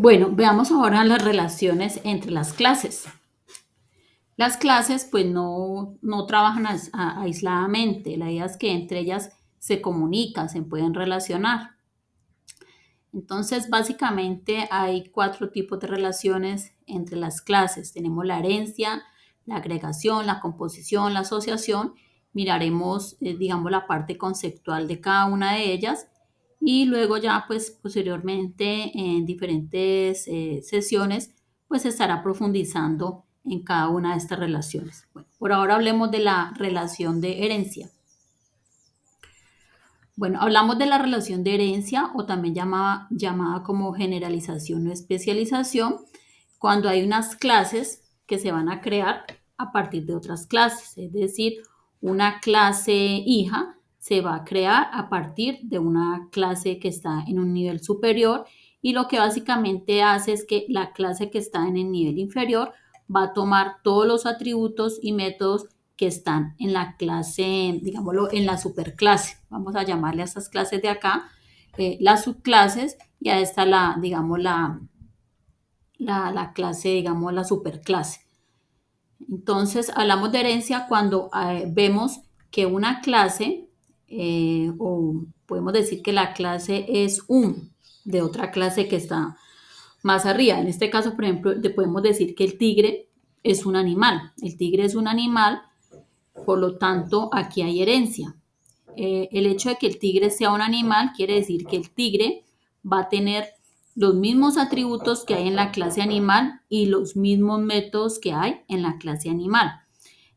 Bueno, veamos ahora las relaciones entre las clases. Las clases pues no trabajan aisladamente, la idea es que entre ellas se comunican, se pueden relacionar. Entonces, básicamente hay cuatro tipos de relaciones entre las clases. Tenemos la herencia, la agregación, la composición, la asociación. Miraremos, digamos, la parte conceptual de cada una de ellas y luego ya, pues, posteriormente en diferentes sesiones, pues se estará profundizando en cada una de estas relaciones. Bueno, por ahora hablemos de la relación de herencia. Bueno, hablamos de la relación de herencia o también llamada como generalización o especialización, cuando hay unas clases que se van a crear a partir de otras clases, es decir, una clase hija se va a crear a partir de una clase que está en un nivel superior y lo que básicamente hace es que la clase que está en el nivel inferior va a tomar todos los atributos y métodos que están en la clase, digámoslo, en la superclase. Vamos a llamarle a estas clases de acá las subclases y a esta digamos, la clase, digamos, la superclase. Entonces, hablamos de herencia cuando vemos que una clase, o podemos decir que la clase es un de otra clase que está más arriba. En este caso, por ejemplo, podemos decir que el tigre es un animal. El tigre es un animal, por lo tanto, aquí hay herencia. El hecho de que el tigre sea un animal quiere decir que el tigre va a tener los mismos atributos que hay en la clase animal y los mismos métodos que hay en la clase animal.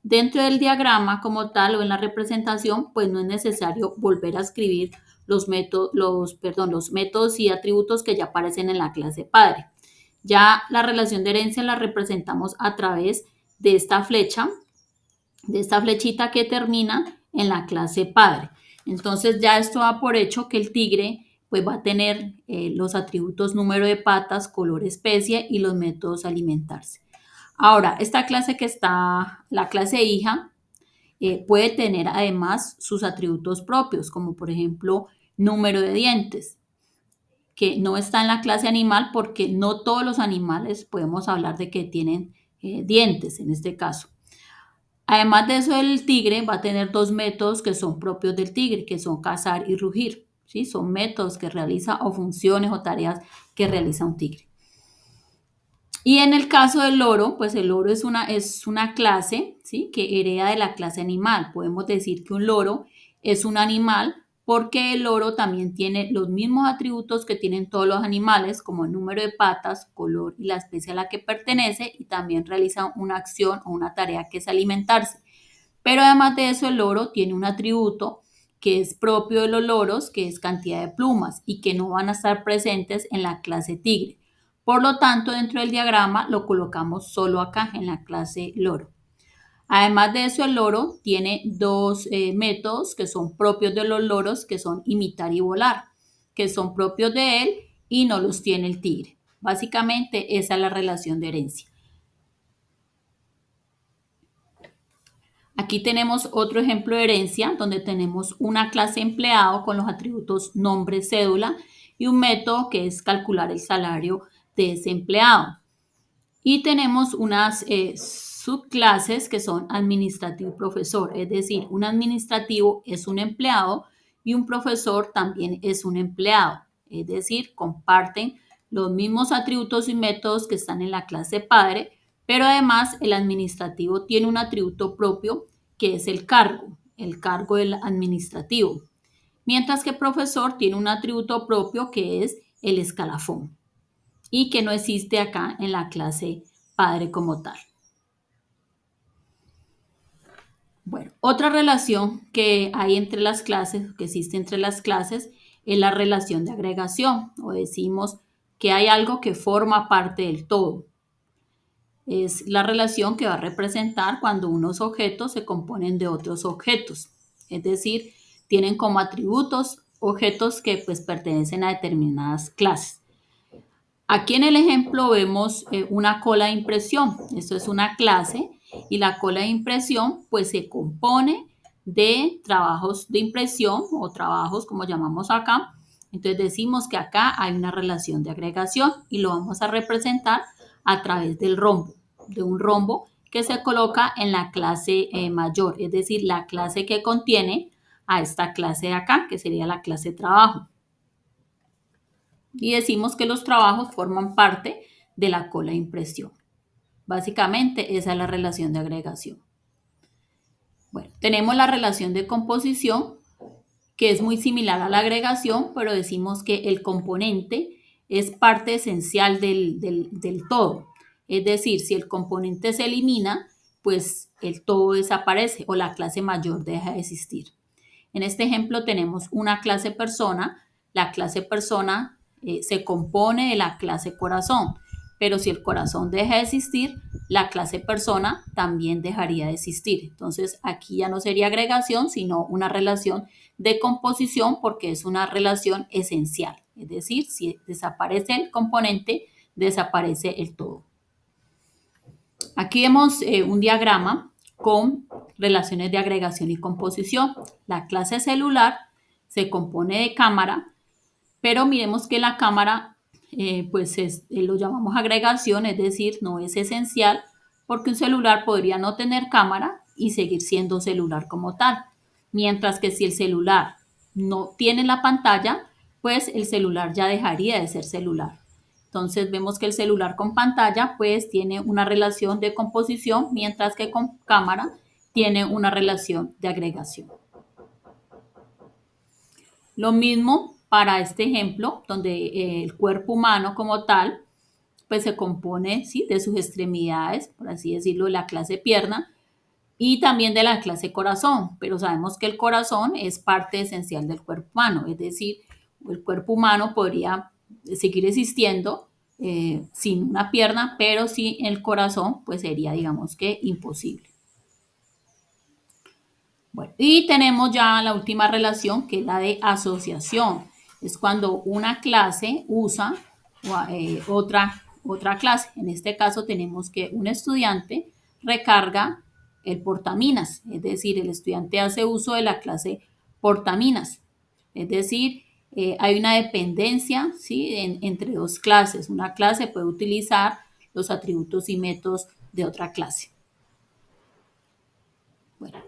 Dentro del diagrama como tal o en la representación, pues no es necesario volver a escribir los métodos y atributos que ya aparecen en la clase padre. Ya la relación de herencia la representamos a través de esta flecha, de esta flechita que termina en la clase padre. Entonces ya esto da por hecho que el tigre pues va a tener los atributos número de patas, color, especie y los métodos alimentarse. Ahora, esta clase que está, la clase hija, puede tener además sus atributos propios, como por ejemplo número de dientes, que no está en la clase animal porque no todos los animales podemos hablar de que tienen dientes en este caso. Además de eso, el tigre va a tener dos métodos que son propios del tigre, que son cazar y rugir. ¿Sí? Son métodos que realiza o funciones o tareas que realiza un tigre. Y en el caso del loro, pues el loro es una clase, ¿sí? Que hereda de la clase animal. Podemos decir que un loro es un animal porque el loro también tiene los mismos atributos que tienen todos los animales, como el número de patas, color y la especie a la que pertenece, y también realiza una acción o una tarea que es alimentarse. Pero además de eso, el loro tiene un atributo que es propio de los loros, que es cantidad de plumas y que no van a estar presentes en la clase tigre. Por lo tanto, dentro del diagrama lo colocamos solo acá en la clase loro. Además de eso, el loro tiene dos métodos que son propios de los loros, que son imitar y volar, que son propios de él y no los tiene el tigre. Básicamente, esa es la relación de herencia. Aquí tenemos otro ejemplo de herencia donde tenemos una clase empleado con los atributos nombre, cédula y un método que es calcular el salario de ese empleado. Y tenemos unas subclases que son administrativo y profesor, es decir, un administrativo es un empleado y un profesor también es un empleado, es decir, comparten los mismos atributos y métodos que están en la clase padre, pero además el administrativo tiene un atributo propio que es el cargo del administrativo, mientras que el profesor tiene un atributo propio que es el escalafón y que no existe acá en la clase padre como tal. Bueno, otra relación que hay entre las clases, que existe entre las clases, es la relación de agregación, o decimos que hay algo que forma parte del todo. Es la relación que va a representar cuando unos objetos se componen de otros objetos, es decir, tienen como atributos objetos que pues pertenecen a determinadas clases. Aquí en el ejemplo vemos una cola de impresión. Esto es una clase y la cola de impresión pues se compone de trabajos de impresión o trabajos como llamamos acá Entonces decimos que acá hay una relación de agregación y lo vamos a representar a través del rombo, de un rombo que se coloca en la clase mayor, es decir, la clase que contiene a esta clase de acá, que sería la clase trabajo. Y decimos que los trabajos forman parte de la cola de impresión. Básicamente esa es la relación de agregación. Bueno, tenemos la relación de composición, que es muy similar a la agregación, pero decimos que el componente es parte esencial del todo. Es decir, si el componente se elimina, pues el todo desaparece o la clase mayor deja de existir. En este ejemplo tenemos una clase persona. La clase persona se compone de la clase corazón, pero si el corazón deja de existir, la clase persona también dejaría de existir. Entonces aquí ya no sería agregación, sino una relación de composición porque es una relación esencial. Es decir, si desaparece el componente, desaparece el todo. Aquí vemos un diagrama con relaciones de agregación y composición. La clase celular se compone de cámara, pero miremos que la cámara lo llamamos agregación, es decir, no es esencial porque un celular podría no tener cámara y seguir siendo celular como tal. Mientras que si el celular no tiene la pantalla, pues el celular ya dejaría de ser celular. Entonces vemos que el celular con pantalla pues tiene una relación de composición, mientras que con cámara tiene una relación de agregación. Lo mismo para este ejemplo, donde el cuerpo humano como tal pues se compone, ¿sí?, de sus extremidades, por así decirlo, de la clase pierna y también de la clase corazón, pero sabemos que el corazón es parte esencial del cuerpo humano, es decir, el cuerpo humano podría seguir existiendo sin una pierna, pero sin el corazón, pues sería, digamos que, imposible. Bueno, y tenemos ya la última relación, que es la de asociación. Es cuando una clase usa otra clase. En este caso tenemos que un estudiante recarga el portaminas, es decir, el estudiante hace uso de la clase portaminas. Es decir, hay una dependencia, ¿sí?, entre dos clases. Una clase puede utilizar los atributos y métodos de otra clase. Bueno,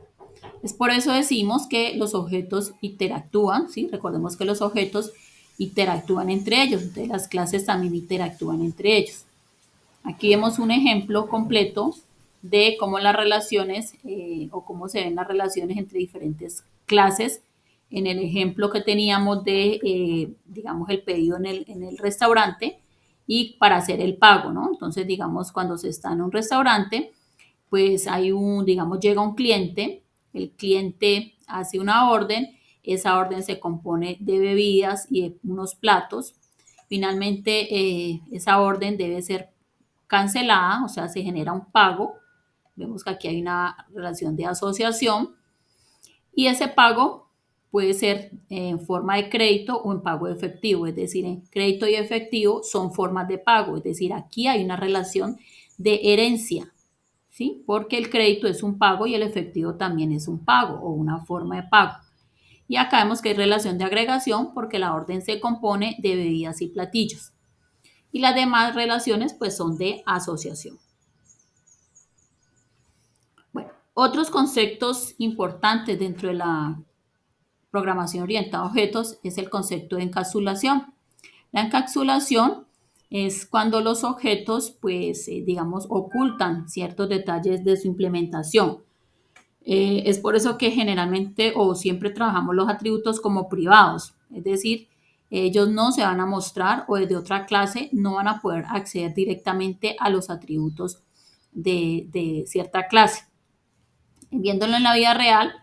es por eso decimos que los objetos interactúan, ¿sí? Recordemos que los objetos interactúan entre ellos, entonces las clases también interactúan entre ellos. Aquí vemos un ejemplo completo de cómo las relaciones o cómo se ven las relaciones entre diferentes clases. En el ejemplo que teníamos de, digamos, el pedido en el restaurante y para hacer el pago, ¿no? Entonces, digamos, cuando se está en un restaurante, pues hay digamos, llega un cliente, el cliente hace una orden, esa orden se compone de bebidas y de unos platos. Finalmente, esa orden debe ser cancelada, o sea, se genera un pago. Vemos que aquí hay una relación de asociación y ese pago puede ser en forma de crédito o en pago de efectivo, es decir, en crédito y efectivo son formas de pago, es decir, aquí hay una relación de herencia, ¿sí? Porque el crédito es un pago y el efectivo también es un pago o una forma de pago. Y acá vemos que hay relación de agregación porque la orden se compone de bebidas y platillos. Y las demás relaciones pues son de asociación. Bueno, otros conceptos importantes dentro de la programación orientada a objetos es el concepto de encapsulación. La encapsulación es cuando los objetos, pues, digamos, ocultan ciertos detalles de su implementación. Es por eso que generalmente o siempre trabajamos los atributos como privados, es decir, ellos no se van a mostrar o desde otra clase no van a poder acceder directamente a los atributos de cierta clase. Viéndolo en la vida real,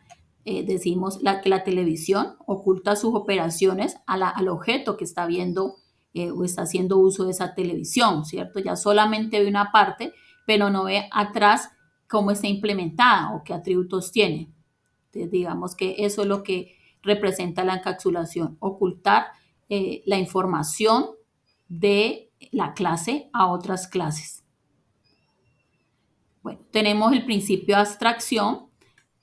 decimos que la televisión oculta sus operaciones al objeto que está viendo o está haciendo uso de esa televisión, ¿cierto? Ya solamente ve una parte, pero no ve atrás cómo está implementada o qué atributos tiene. Entonces, digamos que eso es lo que representa la encapsulación, ocultar la información de la clase a otras clases. Bueno, tenemos el principio de abstracción,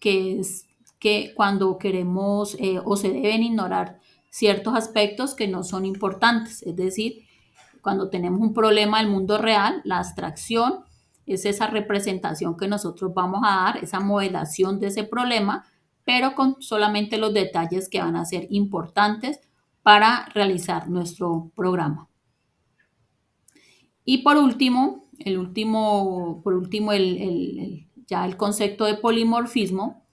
que es que cuando queremos o se deben ignorar ciertos aspectos que no son importantes. Es decir, cuando tenemos un problema del mundo real, la abstracción es esa representación que nosotros vamos a dar, esa modelación de ese problema, pero con solamente los detalles que van a ser importantes para realizar nuestro programa. Y por último ya el concepto de polimorfismo,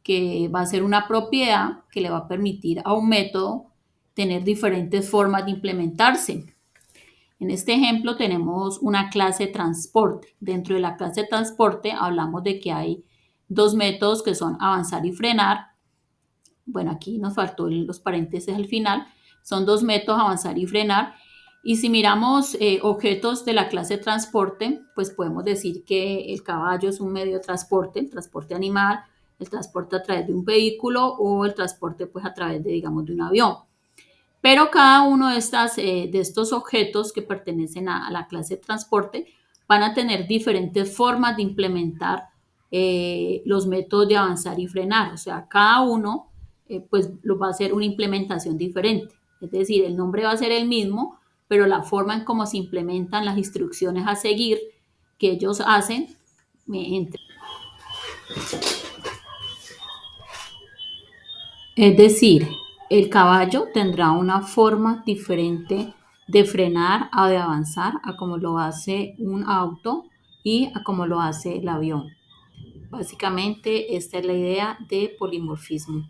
que va a ser una propiedad que le va a permitir a un método tener diferentes formas de implementarse. En este ejemplo tenemos una clase transporte. Dentro de la clase transporte hablamos de que hay dos métodos que son avanzar y frenar. Bueno, aquí nos faltó los paréntesis al final. Son dos métodos, avanzar y frenar. Y si miramos objetos de la clase transporte, pues podemos decir que el caballo es un medio de transporte, el transporte animal, el transporte a través de un vehículo o el transporte pues a través de, digamos, de un avión. Pero cada uno de estos objetos que pertenecen a la clase de transporte van a tener diferentes formas de implementar los métodos de avanzar y frenar. O sea, cada uno pues lo va a hacer una implementación diferente. Es decir, el nombre va a ser el mismo, pero la forma en cómo se implementan las instrucciones a seguir que ellos hacen entre. Es decir, el caballo tendrá una forma diferente de frenar o de avanzar a como lo hace un auto y a como lo hace el avión. Básicamente, esta es la idea de polimorfismo.